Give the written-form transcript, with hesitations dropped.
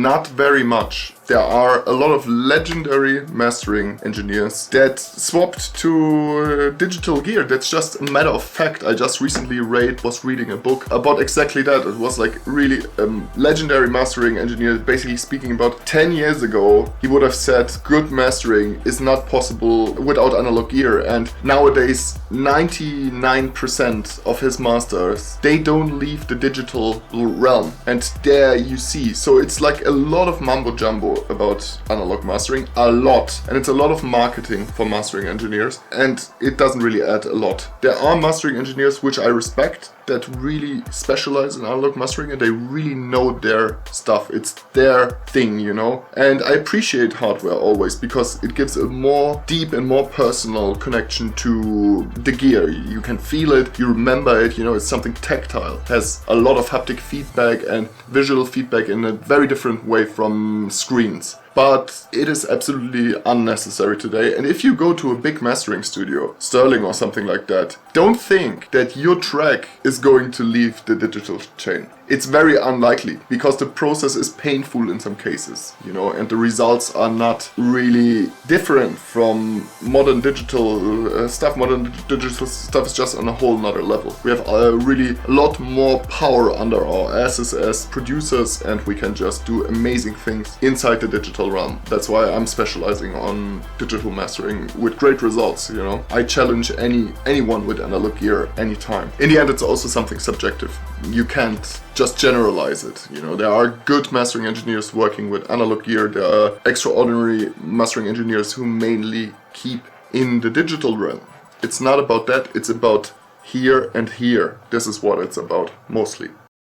Not very much. There are a lot of legendary mastering engineers that swapped to digital gear. That's just a matter of fact. I just recently was reading a book about exactly that. It was like really legendary mastering engineer, basically speaking about 10 years ago, he would have said good mastering is not possible without analog gear. And nowadays, 99% of his masters, they don't leave the digital realm. And there you see. So it's like a lot of mumbo jumbo about analog mastering, a lot, and it's a lot of marketing for mastering engineers, and it doesn't really add a lot. There are mastering engineers which I respect that really specialize in analog mastering and they really know their stuff. It's their thing, you know. And I appreciate hardware always because it gives a more deep and more personal connection to the gear. You can feel it, you remember it, you know, it's something tactile, has a lot of haptic feedback and visual feedback in a very different way from screens. But it is absolutely unnecessary today. And if you go to a big mastering studio, Sterling or something like that, don't think that your track is going to leave the digital chain. It's very unlikely because the process is painful in some cases, you know, and the results are not really different from modern digital stuff. Modern digital stuff is just on a whole nother level. We have really a lot more power under our asses as producers, and we can just do amazing things inside the digital realm. That's why I'm specializing on digital mastering with great results, you know. I challenge anyone with analog gear anytime. In the end, it's also something subjective. You can't just generalize it, you know. There are good mastering engineers working with analog gear. There are extraordinary mastering engineers who mainly keep in the digital realm. It's not about that, it's about here and here. This is what it's about, mostly.